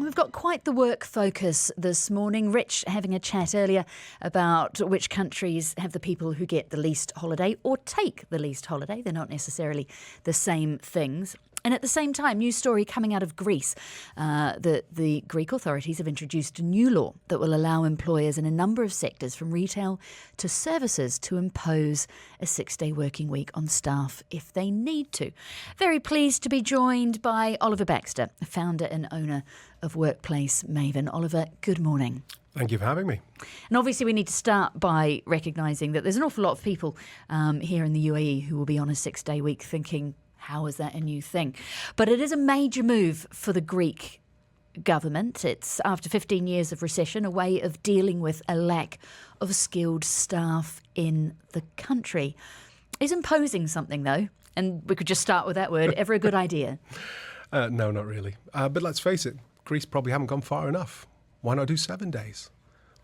We've got quite the work focus this morning. Rich having a chat earlier about which countries have the people who get the least holiday or take the least holiday. They're not necessarily the same things. And at the same time, news story coming out of Greece. The Greek authorities have introduced a new law that will allow employers in a number of sectors, from retail to services, to impose a 6-day working week on staff if they need to. Very pleased to be joined by Oliver Baxter, founder and owner of Workplace Maven. Oliver, good morning. Thank you for having me. And obviously we need to start by recognising that there's an awful lot of people here in the UAE who will be on a 6-day week thinking, how is that a new thing? But it is a major move for the Greek government. It's, after 15 years of recession, a way of dealing with a lack of skilled staff in the country. Is imposing something, though, and we could just start with that word, ever a good idea? No, not really. But let's face it, Greece probably haven't gone far enough. Why not do 7 days?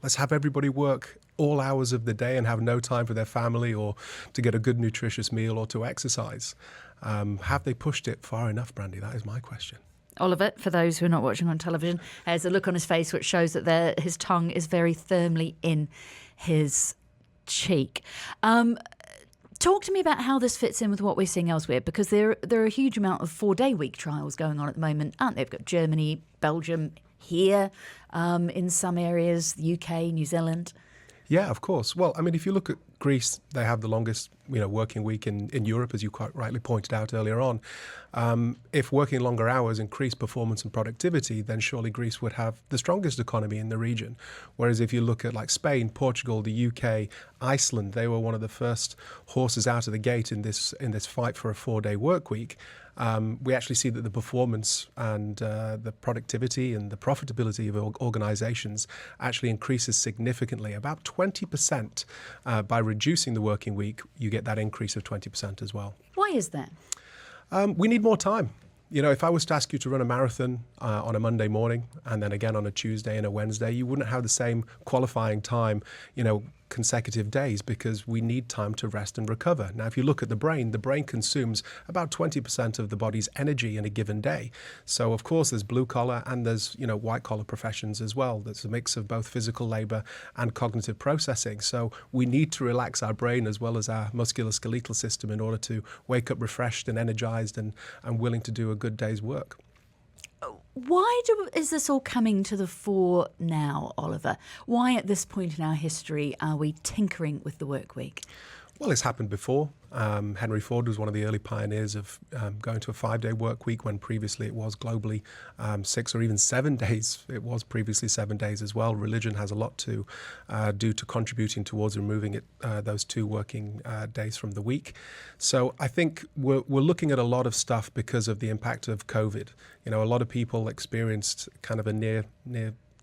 Let's have everybody work all hours of the day and have no time for their family or to get a good nutritious meal or to exercise. Have they pushed it far enough, Brandy? That is my question. Oliver, for those who are not watching on television, has a look on his face which shows that his tongue is very firmly in his cheek. Talk to me about how this fits in with what we're seeing elsewhere, because there are a huge amount of 4-day week trials going on at the moment, aren't there? We've got Germany, Belgium, here, in some areas, the UK, New Zealand. Yeah, of course. Well, I mean, if you look at Greece, they have the longest, working week in Europe, as you quite rightly pointed out earlier on. If working longer hours increase performance and productivity, then surely Greece would have the strongest economy in the region. Whereas if you look at like Spain, Portugal, the UK, Iceland, they were one of the first horses out of the gate in this fight for a 4-day work week. We actually see that the performance and the productivity and the profitability of organizations actually increases significantly, about 20%. By reducing the working week, you get that increase of 20% as well. Why is that? We need more time. If I was to ask you to run a marathon on a Monday morning and then again on a Tuesday and a Wednesday, you wouldn't have the same qualifying time, consecutive days, because we need time to rest and recover. Now, if you look at the brain consumes about 20% of the body's energy in a given day. So, of course, there's blue collar and there's, white collar professions as well. There's a mix of both physical labor and cognitive processing. So we need to relax our brain as well as our musculoskeletal system in order to wake up refreshed and energized and willing to do a good day's work. Why is this all coming to the fore now, Oliver? Why at this point in our history are we tinkering with the work week? Well, it's happened before. Henry Ford was one of the early pioneers of going to a 5-day work week when previously it was globally 6 or even 7 days. It was previously 7 days as well. Religion has a lot to do to contributing towards removing those 2 working days from the week. So I think we're looking at a lot of stuff because of the impact of COVID. A lot of people experienced kind of a near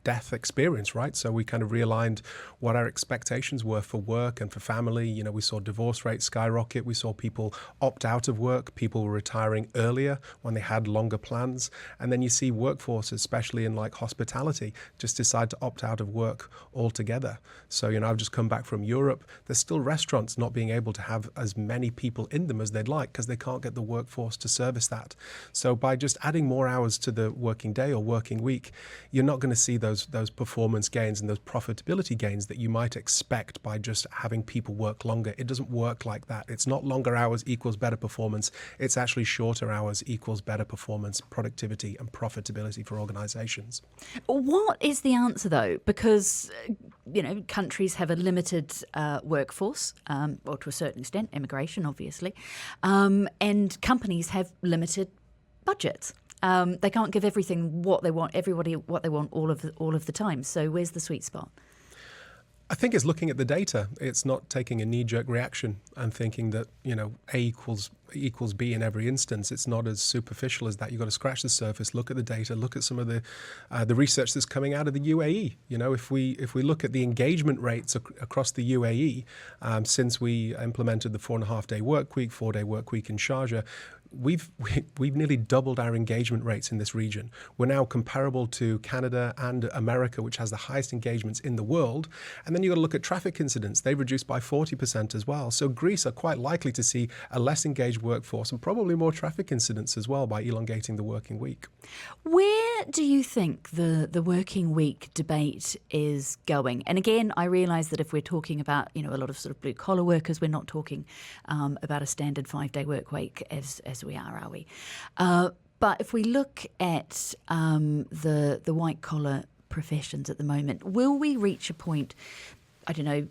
death experience, right? So we kind of realigned what our expectations were for work and for family. We saw divorce rates skyrocket. We saw people opt out of work. People were retiring earlier when they had longer plans. And then you see workforces, especially in like hospitality, just decide to opt out of work altogether. So, I've just come back from Europe. There's still restaurants not being able to have as many people in them as they'd like because they can't get the workforce to service that. So by just adding more hours to the working day or working week, you're not going to see those performance gains and those profitability gains that you might expect by just having people work longer. It doesn't work like that. It's not longer hours equals better performance. It's actually shorter hours equals better performance, productivity and profitability for organizations. What is the answer, though? Because, countries have a limited workforce, or to a certain extent, immigration, obviously, and companies have limited budgets. They can't give everything what they want, everybody what they want all of the time. So where's the sweet spot? I think it's looking at the data. It's not taking a knee-jerk reaction and thinking that, A equals B in every instance. It's not as superficial as that. You've got to scratch the surface, look at the data, look at some of the research that's coming out of the UAE. If we look at the engagement rates across the UAE, since we implemented the 4.5-day work week, 4-day work week in Sharjah, we've nearly doubled our engagement rates in this region. We're now comparable to Canada and America, which has the highest engagements in the world. And then you've got to look at traffic incidents. They've reduced by 40% as well. So Greece are quite likely to see a less engaged workforce and probably more traffic incidents as well by elongating the working week. Where do you think the working week debate is going? And again, I realise that if we're talking about, a lot of sort of blue collar workers, we're not talking about a standard 5-day work week as we are we? But if we look at the white collar professions at the moment, will we reach a point, I don't know,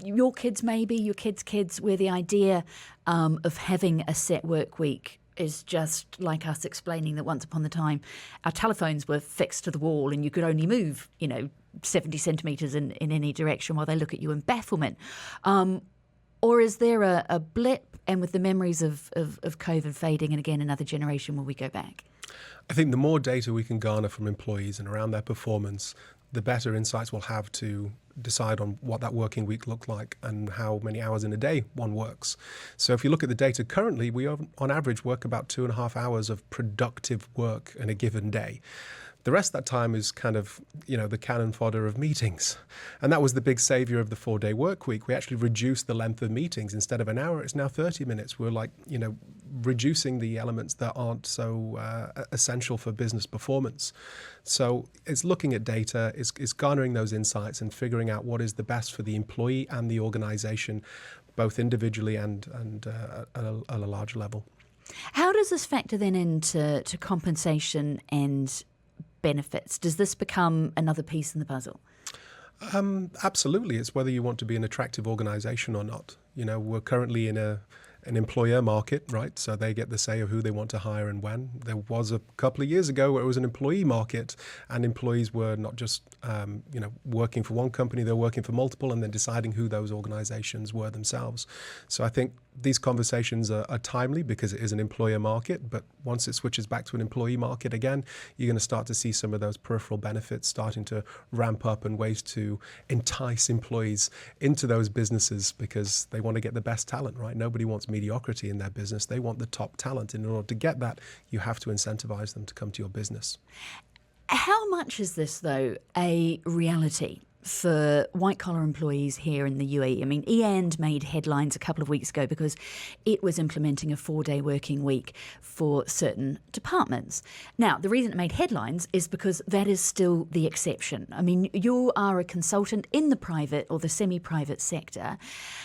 your kids maybe, your kids, where the idea of having a set work week is just like us explaining that once upon a time our telephones were fixed to the wall and you could only move, 70 centimetres in any direction while they look at you in bafflement? Or is there a blip, and with the memories of COVID fading, and again another generation, will we go back? I think the more data we can garner from employees and around their performance, the better insights we'll have to decide on what that working week looked like and how many hours in a day one works. So if you look at the data currently, we on average work about 2.5 hours of productive work in a given day. The rest of that time is kind of, the cannon fodder of meetings. And that was the big savior of the 4-day work week. We actually reduced the length of meetings. Instead of an hour, it's now 30 minutes. We're reducing the elements that aren't so essential for business performance. So it's looking at data, it's garnering those insights and figuring out what is the best for the employee and the organization, both individually and at a larger level. How does this factor then into compensation and benefits? Does this become another piece in the puzzle? Absolutely. It's whether you want to be an attractive organization or not. We're currently in an employer market, right? So they get the say of who they want to hire and when. There was a couple of years ago where it was an employee market and employees were not just, working for one company, they're working for multiple and then deciding who those organizations were themselves. So I think these conversations are timely because it is an employer market, but once it switches back to an employee market again, you're going to start to see some of those peripheral benefits starting to ramp up and ways to entice employees into those businesses because they want to get the best talent, right? Nobody wants mediocrity in their business. They want the top talent. And in order to get that, you have to incentivize them to come to your business. How much is this, though, a reality for white-collar employees here in the UAE? I mean, EAND made headlines a couple of weeks ago because it was implementing a 4-day working week for certain departments. Now, the reason it made headlines is because that is still the exception. I mean, you are a consultant in the private or the semi-private sector.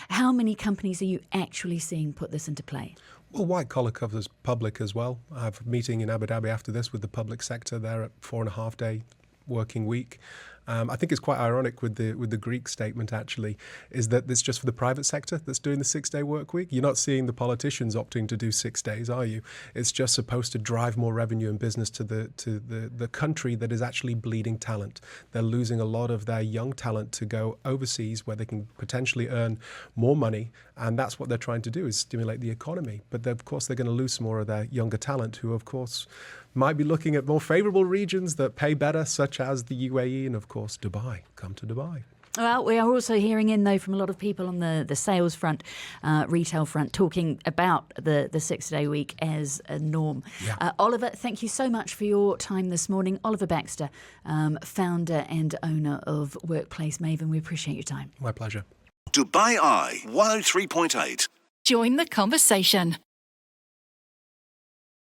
How many companies are you actually seeing put this into play? Well, white collar covers public as well. I have a meeting in Abu Dhabi after this with the public sector. They're at 4.5-day working week. I think it's quite ironic with the Greek statement, actually, is that it's just for the private sector that's doing the 6-day work week. You're not seeing the politicians opting to do 6 days, are you? It's just supposed to drive more revenue and business to the country that is actually bleeding talent. They're losing a lot of their young talent to go overseas where they can potentially earn more money, and that's what they're trying to do, is stimulate the economy. But of course, they're going to lose more of their younger talent who, of course, might be looking at more favorable regions that pay better, such as the UAE and, of course, Dubai. Come to Dubai. Well, we are also hearing in, though, from a lot of people on the sales front, retail front, talking about the 6-day week as a norm. Yeah. Oliver, thank you so much for your time this morning. Oliver Baxter, founder and owner of Workplace Maven. We appreciate your time. My pleasure. Dubai Eye 103.8. Join the conversation.